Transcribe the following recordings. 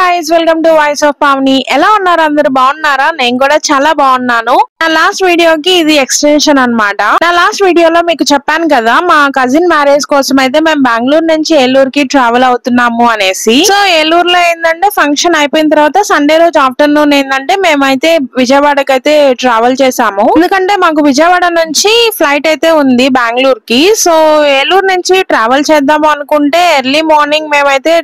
guys, welcome to Voice of Pavni. ఎలా ఉన్నారు అందరూ బాగున్నారా? నేను కూడా చాలా బాగున్నాను. నా లాస్ట్ వీడియోకి ఇది ఎక్స్టెన్షన్ అన్నమాట. నా లాస్ట్ వీడియోలో మీకు చెప్పాను కదా మా కజిన్ మ్యారేజ్ కోసం అయితే మేము బెంగళూరు నుంచి ఏలూరుకి ట్రావెల్ అవుతున్నాము అనేసి. సో ఏలూరులో ఏంటంటే ఫంక్షన్ అయిపోయిన తర్వాత సండే రోజు ఆఫ్టర్నూన్ ఏంటంటే మేమైతే విజయవాడకి అయితే ట్రావెల్ చేసాము. ఎందుకంటే మాకు విజయవాడ నుంచి ఫ్లైట్ అయితే ఉంది బెంగళూరుకి. సో ఏలూరు నుంచి ట్రావెల్ చేద్దాము అనుకుంటే ఎర్లీ మార్నింగ్ మేమైతే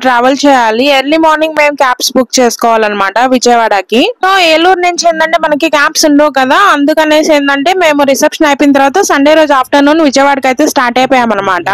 ట్రావెల్ చేయాలి. ఎర్లీ మార్నింగ్ మేము క్యాబ్స్ బుక్ చేసుకోవాలన్నమాట విజయవాడకి. సో ఏలూరు నుంచి ఏంటంటే మనకి క్యాబ్స్ ఉండవు కదా, అందుకనేసి ఏంటంటే మేము రిసెప్షన్ అయిపోయిన తర్వాత సండే రోజు ఆఫ్టర్నూన్ విజయవాడకి అయితే స్టార్ట్ అయిపోయాం అనమాట.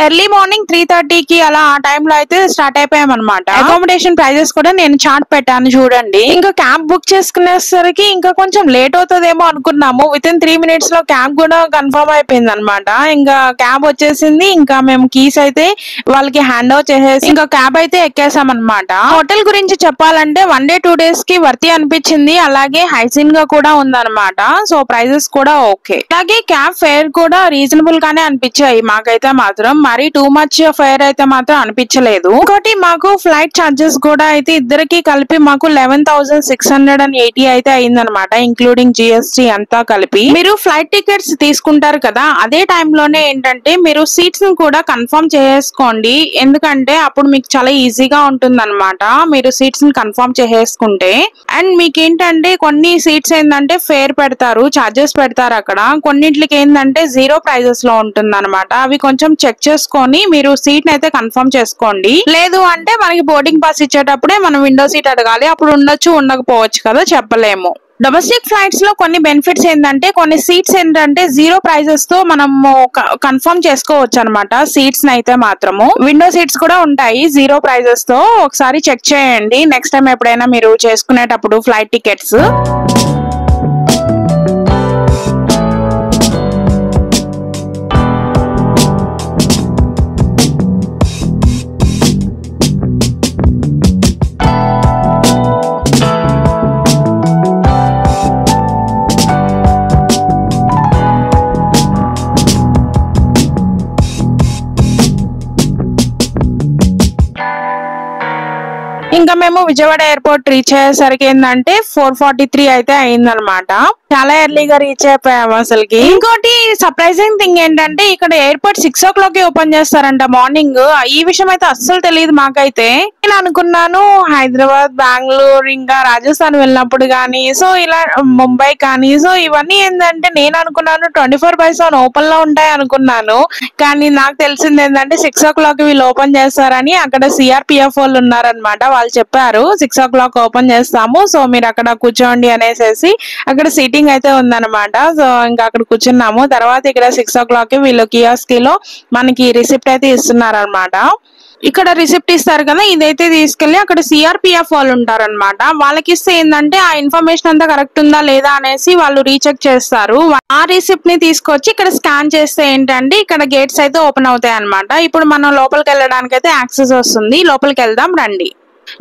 ఎర్లీ మార్నింగ్ 3:30కి అలా ఆ టైంలో అయితే స్టార్ట్ అయిపోయాం అనమాట. అకామిడేషన్ ప్రైజెస్ కూడా నేను చార్ట్ పెట్టాను చూడండి. ఇంకా క్యాబ్ బుక్ చేసుకునేసరికి ఇంకా కొంచెం లేట్ అవుతుందేమో అనుకున్నాము. విత్ ఇన్ 3 minutes లో క్యాబ్ కూడా కన్ఫర్మ్ అయిపోయింది అనమాట. ఇంకా క్యాబ్ వచ్చేసింది. ఇంకా మేము కీస్ అయితే వాళ్ళకి హ్యాండ్ ఓవర్ చేసేసి ఇంకా క్యాబ్ అయితే ఎక్కేసాం అనమాట. హోటల్ గురించి చెప్పాలంటే 1 day 2 days కి వర్తి అనిపించింది. అలాగే హైజీన్ గా కూడా ఉందన్నమాట. సో ప్రైజెస్ కూడా ఓకే. అలాగే క్యాబ్ ఫేర్ కూడా రీజనబుల్ గానే అనిపించాయి మాకైతే మాత్రం. మరి టూ మచ్ ఫేర్ అయితే మాత్రం అనిపించలేదు. ఇంకోటి మాకు ఫ్లైట్ ఛార్జెస్ కూడా అయితే ఇద్దరికి కలిపి మాకు 11,680 అయితే అయిందనమాట, ఇంక్లూడింగ్ జిఎస్టీ అంతా కలిపి. మీరు ఫ్లైట్ టికెట్స్ తీసుకుంటారు కదా, అదే టైంలోనే ఏంటంటే మీరు సీట్స్ ని కూడా కన్ఫర్మ్ చేసుకోండి. ఎందుకంటే అప్పుడు మీకు చాలా ఈజీగా ఉంటుంది అనమాట మీరు సీట్స్ ని కన్ఫర్మ్ చేసేసుకుంటే. అండ్ మీకు ఏంటంటే కొన్ని సీట్స్ ఏంటంటే ఫేర్ పెడతారు, ఛార్జెస్ పెడతారు అక్కడ. కొన్నింటికి ఏంటంటే 0 ప్రైజెస్ లో ఉంటుంది అనమాట. అవి కొంచెం చెక్ చేసుకొని మీరు సీట్ ని అయితే కన్ఫర్మ్ చేసుకోండి. లేదు అంటే మనకి బోర్డింగ్ పాస్ ఇచ్చేటప్పుడే మనం విండో సీట్ అడగాలి. అప్పుడు ఉండొచ్చు ఉండకపోవచ్చు కదా, చెప్పలేము. డొమెస్టిక్ ఫ్లైట్స్ లో కొన్ని బెనిఫిట్స్ ఏంటంటే కొన్ని సీట్స్ ఏంటంటే 0 ప్రైజెస్ తో మనము కన్ఫర్మ్ చేసుకోవచ్చు అనమాట. సీట్స్ అయితే మాత్రము విండో సీట్స్ కూడా ఉంటాయి 0 ప్రైజెస్ తో. ఒకసారి చెక్ చేయండి నెక్స్ట్ టైం ఎప్పుడైనా మీరు చేసుకునేటప్పుడు ఫ్లైట్ టికెట్స్. ఇంకా మేము విజయవాడ ఎయిర్పోర్ట్ రీచ్ అయ్యేసరికి ఏంటంటే 4:43 అయితే అయిందనమాట. చాలా ఎర్లీగా రీచ్ అయిపోయాము అసలుకి. ఇంకోటి సర్ప్రైజింగ్ థింగ్ ఏంటంటే ఇక్కడ ఎయిర్పోర్ట్ 6 o'clock ఓపెన్ చేస్తారంట మార్నింగ్. ఈ విషయం అయితే అస్సలు తెలియదు మాకైతే. నేను అనుకున్నాను హైదరాబాద్, బెంగళూరు, ఇంకా రాజస్థాన్ వెళ్ళినప్పుడు కానీ, సో ఇలా ముంబై కానీ, సో ఇవన్నీ ఏంటంటే నేను అనుకున్నాను 24/7 ఓపెన్ లో ఉంటాయి అనుకున్నాను. కానీ నాకు తెలిసింది ఏంటంటే 6 o'clock వీళ్ళు ఓపెన్ చేస్తారని. అక్కడ సిఆర్పిఎఫ్ వాళ్ళు ఉన్నారనమాట, వాళ్ళు చెప్పారు 6 o'clock ఓపెన్ చేస్తాము, సో మీరు అక్కడ కూర్చోండి అనేసి. అక్కడ సీటింగ్ అయితే ఉందన్నమాట. సో ఇంకా అక్కడ కూర్చున్నాము. తర్వాత ఇక్కడ 6 o'clock వీళ్ళు కియాస్క్ లో మనకి రిసిప్ట్ అయితే ఇస్తున్నారు అనమాట. ఇక్కడ రిసిప్ట్ ఇస్తారు కదా, ఇదైతే తీసుకెళ్లి అక్కడ సిఆర్పిఎఫ్ వాళ్ళు ఉంటారనమాట. వాళ్ళకి ఇస్తే ఏంటంటే ఆ ఇన్ఫర్మేషన్ అంతా కరెక్ట్ ఉందా లేదా అనేసి వాళ్ళు రీచెక్ చేస్తారు. ఆ రిసిప్ట్ ని తీసుకొచ్చి ఇక్కడ స్కాన్ చేస్తే ఏంటంటే ఇక్కడ గేట్స్ అయితే ఓపెన్ అవుతాయి అనమాట. ఇప్పుడు మనం లోపలికి వెళ్ళడానికి అయితే యాక్సెస్ వస్తుంది. లోపలికి వెళ్దాం రండి.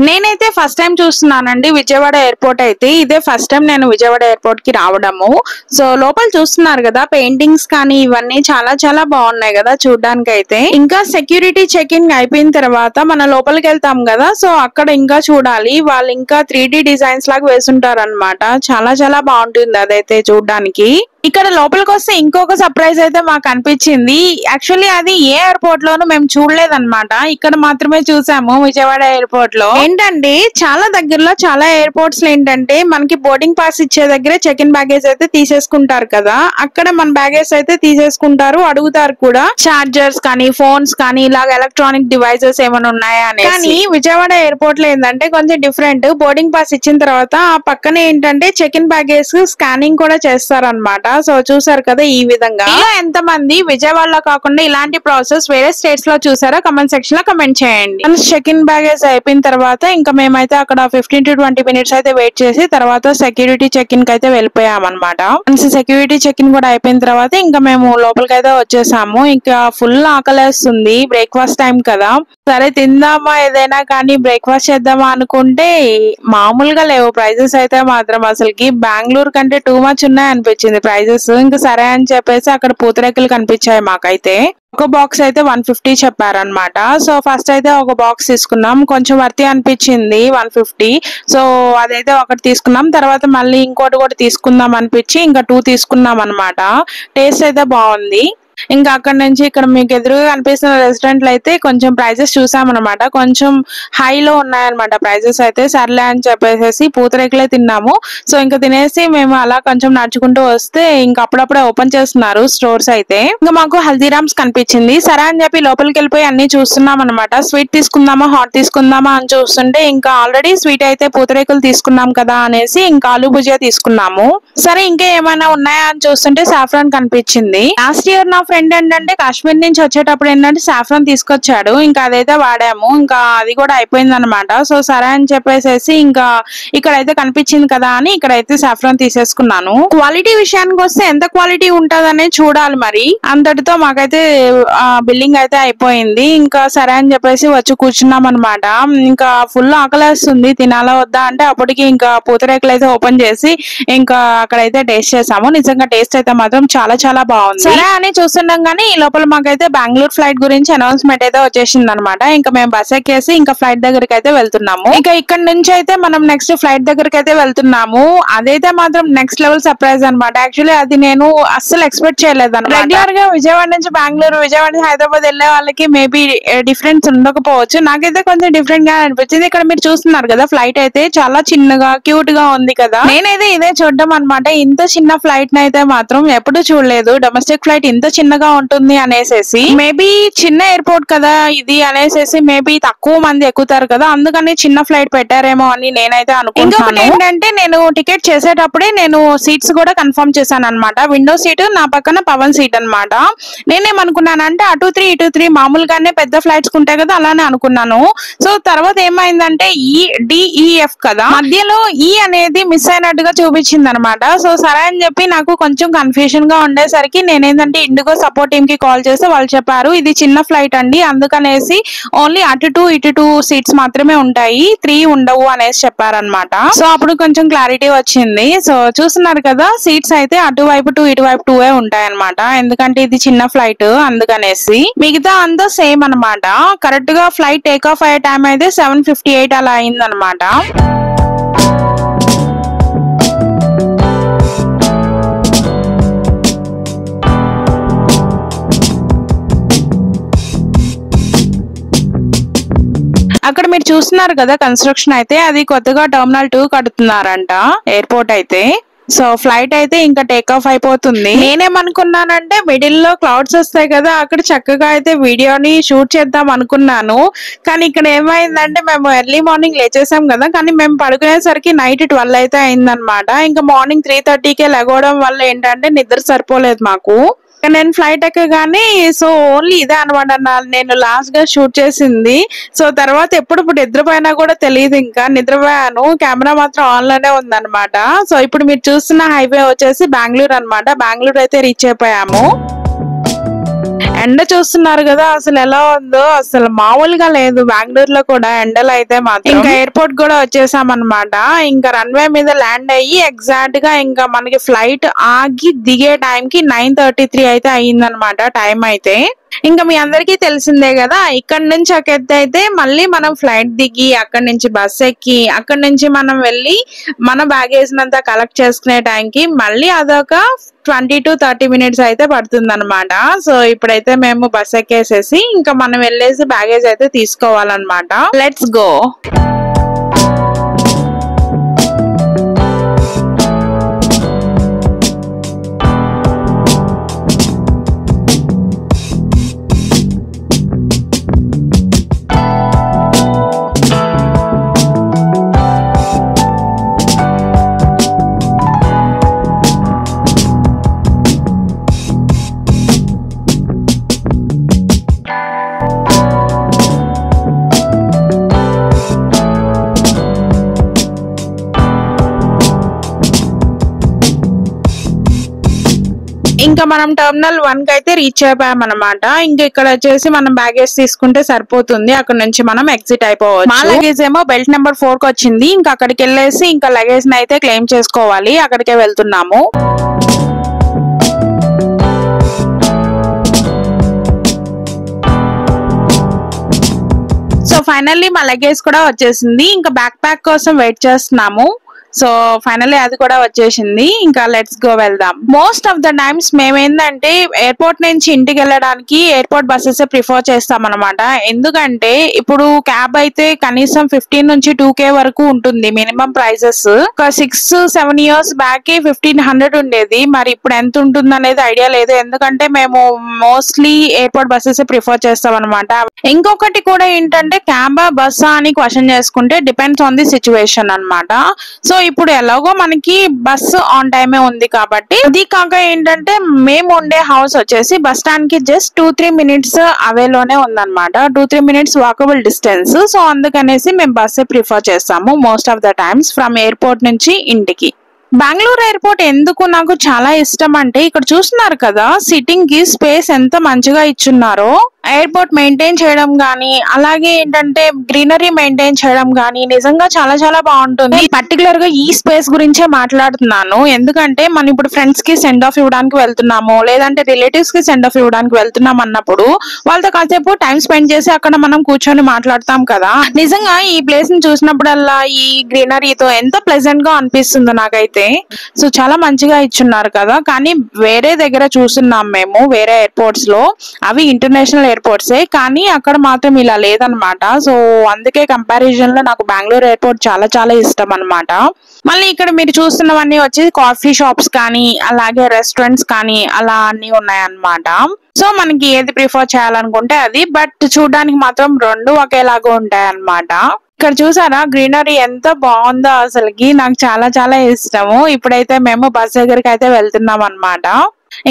నేనైతే ఫస్ట్ టైం చూస్తున్నానండి విజయవాడ ఎయిర్పోర్ట్ అయితే. ఇదే ఫస్ట్ టైం నేను విజయవాడ ఎయిర్పోర్ట్ కి రావడము. సో లోపల చూస్తున్నారు కదా పెయింటింగ్స్ కానీ ఇవన్నీ చాలా చాలా బాగున్నాయి కదా చూడడానికి అయితే. ఇంకా సెక్యూరిటీ చెక్ ఇన్ అయిపోయిన తర్వాత మన లోపలికి వెళ్తాం కదా, సో అక్కడ ఇంకా చూడాలి. వాళ్ళు ఇంకా 3D డిజైన్స్ లాగా వేసుంటారు అనమాట. చాలా చాలా బాగుంటుంది అదైతే చూడడానికి. ఇక్కడ లోపలికి వస్తే ఇంకొక సర్ప్రైజ్ అయితే మాకు అనిపించింది. యాక్చువల్లీ అది ఏ ఎయిర్పోర్ట్ లోనూ మేము చూడలేదన్నమాట, ఇక్కడ మాత్రమే చూసాము విజయవాడ ఎయిర్పోర్ట్ లో. ఏంటంటే చాలా దగ్గరలో చాలా ఎయిర్పోర్ట్స్ లో ఏంటంటే మనకి బోర్డింగ్ పాస్ ఇచ్చే దగ్గర చెక్ ఇన్ బ్యాగేజ్ అయితే తీసేసుకుంటారు కదా, అక్కడ మన బ్యాగేజ్ అయితే తీసేసుకుంటారు, అడుగుతారు కూడా చార్జర్స్ కానీ ఫోన్స్ కానీ ఇలాగ ఎలక్ట్రానిక్ డివైసెస్ ఏమైనా ఉన్నాయా అని. కానీ విజయవాడ ఎయిర్పోర్ట్ లో ఏంటంటే కొంచెం డిఫరెంట్. బోర్డింగ్ పాస్ ఇచ్చిన తర్వాత ఆ పక్కనే ఏంటంటే చెక్ ఇన్ బ్యాగేజ్ స్కానింగ్ కూడా చేస్తారనమాట. సో చూసారు కదా ఈ విధంగా. ఎంత మంది విజయవాడలో కాకుండా ఇలాంటి ప్రాసెస్ వేరే స్టేట్స్ లో చూసారో కమెంట్ సెక్షన్ లో కమెంట్ చేయండి. చెక్ ఇన్ బ్యాగేజ్ అయిపోయిన తర్వాత ఇంకా మేమైతే అక్కడ 15 to 20 minutes అయితే వెయిట్ చేసి తర్వాత సెక్యూరిటీ చెక్ ఇన్ కి అయితే వెళ్ళిపోయాం అనమాట. సెక్యూరిటీ చెక్ ఇన్ కూడా అయిపోయిన తర్వాత ఇంకా మేము లోపలికి అయితే వచ్చేసాము. ఇంకా ఫుల్ ఆకలేస్తుంది, బ్రేక్ఫాస్ట్ టైం కదా. సరే తిందామా ఏదైనా కానీ బ్రేక్ఫాస్ట్ చేద్దామా అనుకుంటే మామూలుగా లేవు ప్రైజెస్ అయితే మాత్రం. అసలుకి బెంగళూరు కంటే టూ మచ్ ఉన్నాయి అనిపించింది ప్రైజెస్ ప్రైజెస్. ఇంకా సరే అని చెప్పేసి అక్కడ పూతరేకులు కనిపించాయి మాకైతే. ఒక బాక్స్ అయితే 150 చెప్పారనమాట. సో ఫస్ట్ అయితే ఒక బాక్స్ తీసుకున్నాం, కొంచెం వర్తి అనిపించింది 150. సో అదైతే ఒకటి తీసుకున్నాం. తర్వాత మళ్ళీ ఇంకోటి కూడా తీసుకుందాం అనిపించి ఇంకా 2 తీసుకున్నాం అనమాట. టేస్ట్ అయితే బాగుంది. ఇంకా అక్కడ నుంచి ఇక్కడ మీకు ఎదురుగా కనిపిస్తున్న రెస్టారెంట్లు అయితే కొంచెం ప్రైజెస్ చూసామన్నమాట. కొంచెం హైలో ఉన్నాయన్నమాట ప్రైజెస్ అయితే. సర్లే అని చెప్పేసి పూతరేకులే తిన్నాము. సో ఇంకా తినేసి మేము అలా కొంచెం నడుచుకుంటూ వస్తే ఇంకా అప్పుడప్పుడే ఓపెన్ చేస్తున్నారు స్టోర్స్ అయితే. ఇంకా మాకు హల్దీరామ్స్ కనిపించింది. సరే అని చెప్పి లోపలికి వెళ్ళిపోయి అన్ని చూస్తున్నాం అనమాట. స్వీట్ తీసుకుందామా హాట్ తీసుకుందామా అని చూస్తుంటే ఇంకా ఆల్రెడీ స్వీట్ అయితే పూతరేకులు తీసుకున్నాం కదా అనేసి ఇంకా ఆలు భుజియా తీసుకున్నాము. సరే ఇంకా ఏమైనా ఉన్నాయా అని చూస్తుంటే సాఫ్రాన్ కనిపించింది. లాస్ట్ ఇయర్ నా ఫ్రెండ్ ఏంటంటే కాశ్మీర్ నుంచి వచ్చేటప్పుడు ఏంటంటే సాఫ్రాన్ తీసుకొచ్చాడు. ఇంకా అదైతే వాడాము. ఇంకా అది కూడా అయిపోయింది అనమాట. సో సరే అని చెప్పేసి ఇంకా ఇక్కడైతే కనిపించింది కదా అని ఇక్కడైతే సాఫ్రాన్ తీసేసుకున్నాను. క్వాలిటీ విషయానికి వస్తే ఎంత క్వాలిటీ ఉంటదనే చూడాలి మరి. అంతటితో మాకైతే బిల్లింగ్ అయితే అయిపోయింది. ఇంకా సరే అని చెప్పేసి వచ్చి కూర్చున్నాం అనమాట. ఇంకా ఫుల్ ఆకలేస్తుంది, తినాలా వద్దా అంటే అప్పటికి ఇంకా పూతరేకులు అయితే ఓపెన్ చేసి ఇంకా అక్కడైతే టేస్ట్ చేసాము. నిజంగా టేస్ట్ అయితే మాత్రం చాలా చాలా బాగుంది. సరే అని చూస్తుండగానే ఈ లోపల మాకైతే బెంగళూరు ఫ్లైట్ గురించి అనౌన్స్మెంట్ అయితే వచ్చేసింది అనమాట. ఇంకా మేము బస్ ఎక్కేసి ఇంకా ఫ్లైట్ దగ్గరికి అయితే వెళ్తున్నాము. ఇంకా ఇక్కడ నుంచి అయితే మనం నెక్స్ట్ ఫ్లైట్ దగ్గరికి అయితే వెళ్తున్నాము. అదైతే మాత్రం నెక్స్ట్ లెవెల్ సర్ప్రైజ్ అనమాట. యాక్చువల్లీ అది నేను అస్సలు ఎక్స్పెక్ట్ చేయలేదు అనమాట. రెగ్యులర్ గా విజయవాడ నుంచి బెంగళూరు, విజయవాడ నుంచి హైదరాబాద్ వెళ్లే వాళ్ళకి మేబీ డిఫరెన్స్ ఉండకపోవచ్చు. నాకైతే కొంచెం డిఫరెంట్ గా అనిపించింది. ఇక్కడ మీరు చూస్తున్నారు కదా ఫ్లైట్ అయితే చాలా చిన్నగా క్యూట్ గా ఉంది కదా. నేనైతే ఇదే చూడడం అనమాట. ఇంత చిన్న ఫ్లైట్ నైతే మాత్రం ఎప్పుడు చూడలేదు. డొమెస్టిక్ ఫ్లైట్ ఇంత చిన్నగా ఉంటుంది అనేసి. మేబీ చిన్న ఎయిర్పోర్ట్ కదా ఇది అనేసి మేబీ తక్కువ మంది ఎక్కుతారు కదా, అందుకని చిన్న ఫ్లైట్ పెట్టారేమో అని నేనైతే అనుకుంటున్నాను. ఏంటంటే నేను టికెట్ చేసేటప్పుడే నేను సీట్స్ కూడా కన్ఫర్మ్ చేశాను అనమాట. విండో సీట్, నా పక్కన పవన్ సీట్ అనమాట. నేనేమనుకున్నానంటే అటు 3 ఇటు 3 మామూలుగానే పెద్ద ఫ్లైట్స్ ఉంటాయి కదా అలానే అనుకున్నాను. సో తర్వాత ఏమైందంటే DEF కదా, మధ్యలో ఈ అనేది మిస్ అయినట్టుగా చూపించింది అనమాట. సో సరే అని చెప్పి నాకు కొంచెం కన్ఫ్యూజన్ గా ఉండేసరికి నేనేంటంటే ఇండిగో సపోర్ట్ టీమ్ కి కాల్ చేస్తే వాళ్ళు చెప్పారు ఇది చిన్న ఫ్లైట్ అండి, అందుకనేసి ఓన్లీ అటు 2 ఇటు 2 సీట్స్ మాత్రమే ఉంటాయి, 3 ఉండవు అనేసి చెప్పారనమాట. సో అప్పుడు కొంచెం క్లారిటీ వచ్చింది. సో చూస్తున్నారు కదా సీట్స్ అయితే అటువైపు 2 ఇటువైపు 2 ఉంటాయి అనమాట. ఎందుకంటే ఇది చిన్న ఫ్లైట్ అందుకనేసి. మిగతా అంతా సేమ్ అనమాట. కరెక్ట్ గా ఫ్లైట్ టేక్ ఆఫ్ అయ్యే టైం అయితే 7:58 అలా అయిందనమాట. అక్కడ మీరు చూస్తున్నారు కదా కన్స్ట్రక్షన్ అయితే అది కొత్తగా టెర్మినల్ 2 కడుతున్నారంట ఎయిర్పోర్ట్ అయితే. సో ఫ్లైట్ అయితే ఇంకా టేక్ ఆఫ్ అయిపోతుంది. నేనేమనుకున్నానంటే మిడిల్ లో క్లౌడ్స్ వస్తాయి కదా అక్కడ చక్కగా అయితే వీడియోని షూట్ చేద్దాం అనుకున్నాను. కానీ ఇక్కడ ఏమైందంటే మేము ఎర్లీ మార్నింగ్ లేచేసాం కదా, కానీ మేము పడుకునేసరికి నైట్ 12 అయితే అయిందనమాట. ఇంకా మార్నింగ్ 3:30కే లెగవడం వల్ల ఏంటంటే నిద్ర సరిపోలేదు మాకు. నేను ఫ్లైట్ ఎక్కగానే సో ఓన్లీ ఇదే అనమాట నేను లాస్ట్ గా షూట్ చేసింది. సో తర్వాత ఎప్పుడు నిద్రపోయినా కూడా తెలియదు, ఇంకా నిద్రపోయాను. కెమెరా మాత్రం ఆన్ లోనే ఉందన్నమాట. సో ఇప్పుడు మీరు చూస్తున్న హైవే వచ్చేసి బెంగళూరు అనమాట. బెంగళూరు అయితే రీచ్ అయిపోయాము. ఎండ చూస్తున్నారు కదా అసలు ఎలా ఉందో, అసలు మామూలుగా లేదు బెంగళూరులో కూడా ఎండలు అయితే మాత్రం. ఇంకా ఎయిర్పోర్ట్ కూడా వచ్చేసాం అనమాట. ఇంకా రన్వే మీద ల్యాండ్ అయ్యి ఎగ్జాక్ట్ గా ఇంకా మనకి ఫ్లైట్ ఆగి దిగే టైం కి 9:33 అయితే అయ్యిందనమాట టైం అయితే. ఇంకా మీ అందరికీ తెలిసిందే కదా ఇక్కడ నుంచి అయితే మళ్ళీ మనం ఫ్లైట్ దిగి అక్కడి నుంచి బస్ ఎక్కి అక్కడి నుంచి మనం వెళ్ళి మన బ్యాగేజ్ అంతా కలెక్ట్ చేసుకునే టైంకి మళ్ళీ అదొక 20 to 30 minutes అయితే పడుతుంది అనమాట. సో ఇప్పుడైతే మేము బస్ ఎక్కేసేసి ఇంకా మనం వెళ్ళేసి బ్యాగేజ్ అయితే తీసుకోవాలన్నమాట. Let's go. ఇంకా మనం టెర్మినల్ 1 కి అయితే రీచ్ అయిపోయాం అనమాట. ఇంకా ఇక్కడ వచ్చేసి మనం బ్యాగేజ్ తీసుకుంటే సరిపోతుంది, అక్కడ నుంచి మనం ఎగ్జిట్ అయిపోవచ్చు. మా లగేజ్ ఏమో బెల్ట్ నెంబర్ 4 కి వచ్చింది. ఇంకా అక్కడికి వెళ్ళేసి ఇంకా లగేజ్ ని అయితే క్లెయిమ్ చేసుకోవాలి, అక్కడికే వెళ్తున్నాము. సో ఫైనల్లీ మా లగేజ్ కూడా వచ్చేసింది. ఇంకా బ్యాక్ ప్యాక్ కోసం వెయిట్ చేస్తున్నాము. సో ఫైనల్లీ అది కూడా వచ్చేసింది. ఇంకా లెట్స్ గో వెళ్దాం. మోస్ట్ ఆఫ్ ద టైమ్స్ మేమేందంటే ఎయిర్పోర్ట్ నుంచి ఇంటికి వెళ్ళడానికి ఎయిర్పోర్ట్ బస్సెస్ ప్రిఫర్ చేస్తాం అనమాట. ఎందుకంటే ఇప్పుడు క్యాబ్ అయితే కనీసం 15 నుంచి 2K వరకు ఉంటుంది మినిమం ప్రైజెస్. ఒక 6-7 years బ్యాక్ 1500 ఉండేది. మరి ఇప్పుడు ఎంత ఉంటుంది అనేది ఐడియా లేదు. ఎందుకంటే మేము మోస్ట్లీ ఎయిర్పోర్ట్ బస్సెస్ ప్రిఫర్ చేస్తాం అనమాట. ఇంకొకటి కూడా ఏంటంటే క్యాబా బస్సా అని క్వశ్చన్ చేసుకుంటే డిపెండ్స్ ఆన్ ది సిచ్యువేషన్ అనమాట. సో ఇప్పుడు ఎలాగో మనకి బస్సు ఆన్ టైమే ఉంది కాబట్టి, అది కాక ఏంటంటే మేము ఉండే హౌస్ వచ్చేసి బస్ స్టాండ్ కి జస్ట్ 2-3 minutes అవే లోనే ఉందన్నమాట. 2-3 minutes వాకబుల్ డిస్టెన్స్. సో అందుకనేసి మేము బస్సే ప్రిఫర్ చేస్తాము most of the times from airport నుంచి ఇంటికి. బెంగళూరు ఎయిర్పోర్ట్ ఎందుకు నాకు చాలా ఇష్టం అంటే, ఇక్కడ చూస్తున్నారు కదా సిట్టింగ్ కి స్పేస్ ఎంత మంచిగా ఇచ్చున్నారో. ఎయిర్పోర్ట్ మెయింటైన్ చేయడం గానీ, అలాగే ఏంటంటే గ్రీనరీ మెయింటైన్ చేయడం గానీ నిజంగా చాలా చాలా బాగుంటుంది. పర్టికులర్ గా ఈ స్పేస్ గురించే మాట్లాడుతున్నాను. ఎందుకంటే మనం ఇప్పుడు ఫ్రెండ్స్ కి సెండ్ ఆఫ్ ఇవ్వడానికి వెళ్తున్నాము, లేదంటే రిలేటివ్స్ కి సెండ్ ఆఫ్ ఇవ్వడానికి వెళ్తున్నాం అన్నప్పుడు వాళ్ళతో కాసేపు టైం స్పెండ్ చేసి అక్కడ మనం కూర్చొని మాట్లాడతాం కదా. నిజంగా ఈ ప్లేస్ ని చూసినప్పుడల్లా ఈ గ్రీనరీతో ఎంత ప్లెజెంట్ గా అనిపిస్తుందో నాకైతే. సో చాలా మంచిగా ఇచ్చున్నారు కదా. కానీ వేరే దగ్గర చూస్తున్నాం మేము వేరే ఎయిర్పోర్ట్స్ లో, అవి ఇంటర్నేషనల్ ఎయిర్పోర్ట్సే, కానీ అక్కడ మాత్రం ఇలా లేదనమాట. సో అందుకే కంపారిజన్ లో నాకు బెంగళూరు ఎయిర్పోర్ట్ చాలా చాలా ఇష్టం అనమాట. మళ్ళీ ఇక్కడ మీరు చూస్తున్నవన్నీ వచ్చి కాఫీ షాప్స్ కానీ, అలాగే రెస్టారెంట్స్ కానీ అలా అన్ని ఉన్నాయన్నమాట. సో మనకి ఏది ప్రిఫర్ చేయాలనుకుంటే అది, బట్ చూడడానికి మాత్రం రెండు ఒకేలాగా ఉంటాయి అన్నమాట. ఇక్కడ చూసారా గ్రీనరీ ఎంత బాగుందో, అసలుకి నాకు చాలా చాలా ఇష్టము. ఇప్పుడైతే మేము బస్ దగ్గరికి అయితే వెళ్తున్నాం అన్నమాట.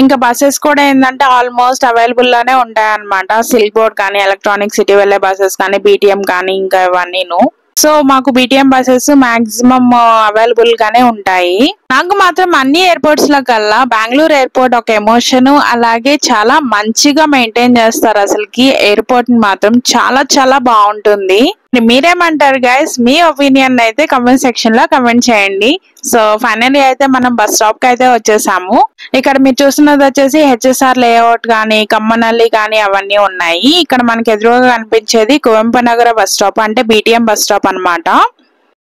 ఇంకా బస్సెస్ కూడా ఏంటంటే ఆల్మోస్ట్ అవైలబుల్ లోనే ఉంటాయి అన్నమాట. సిల్క్ బోర్డ్ కానీ, ఎలక్ట్రానిక్ సిటీ వెళ్లే బస్సెస్ కానీ, BTM కానీ, ఇంకా ఇవన్నీను. సో మాకు BTM బస్సెస్ మాక్సిమం అవైలబుల్ గానే ఉంటాయి. నాకు మాత్రం అన్ని ఎయిర్పోర్ట్స్ లో కల్లా బెంగళూరు ఎయిర్పోర్ట్ ఒక ఎమోషన్, అలాగే చాలా మంచిగా మెయింటైన్ చేస్తారు. అసలుకి ఎయిర్పోర్ట్ మాత్రం చాలా చాలా బాగుంటుంది. మీరేమంటారు గైస్? మీ ఒపీనియన్ అయితే కమెంట్ సెక్షన్ లో కమెంట్ చేయండి. సో ఫైనల్లీ అయితే మనం బస్ స్టాప్ కి అయితే వచ్చేసాము. ఇక్కడ మీరు చూస్తున్నది వచ్చేసి HSR లేఅవుట్ కానీ, కమ్మనల్లి కానీ అవన్నీ ఉన్నాయి. ఇక్కడ మనకి ఎదురుగా కనిపించేది కువెంపు నగర బస్ స్టాప్, అంటే BTM బస్ స్టాప్ అన్నమాట.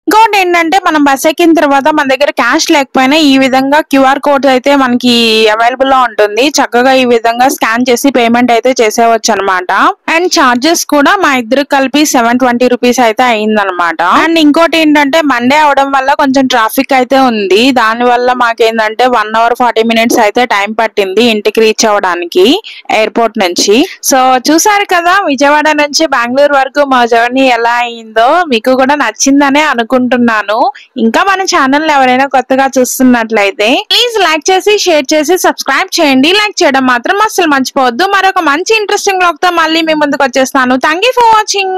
ఇంకోటి ఏంటంటే మనం బస్ ఎక్కిన తర్వాత మన దగ్గర క్యాష్ లేకపోయినా ఈ విధంగా QR కోడ్ అయితే మనకి అవైలబుల్ లో ఉంటుంది. చక్కగా ఈ విధంగా స్కాన్ చేసి పేమెంట్ అయితే చేసేవచ్చు అనమాట. అండ్ చార్జెస్ కూడా మా ఇద్దరు కలిపి 720 rupees అయితే అయిందనమాట. అండ్ ఇంకోటి ఏంటంటే మండే అవడం వల్ల కొంచెం ట్రాఫిక్ అయితే ఉంది. దాని వల్ల మాకేంటంటే 1 hour 40 minutes అయితే టైం పట్టింది ఇంటికి రీచ్ అవ్వడానికి ఎయిర్పోర్ట్ నుంచి. సో చూసారు కదా విజయవాడ నుంచి బెంగళూరు వరకు మా జర్నీ ఎలా అయిందో. మీకు కూడా నచ్చిందనే అనుకుంటున్నాను. ఇంకా మన ఛానల్ ఎవరైనా కొత్తగా చూస్తున్నట్లయితే ప్లీజ్ లైక్ చేసి, షేర్ చేసి, సబ్స్క్రైబ్ చేయండి. లైక్ చేయడం మాత్రం అస్సలు మర్చిపోవద్దు. మరొక మంచి ఇంట్రెస్టింగ్ వ్లాగ్ తో మళ్ళీ మీ ముందుకు వచ్చేస్తాను. Thank you for watching.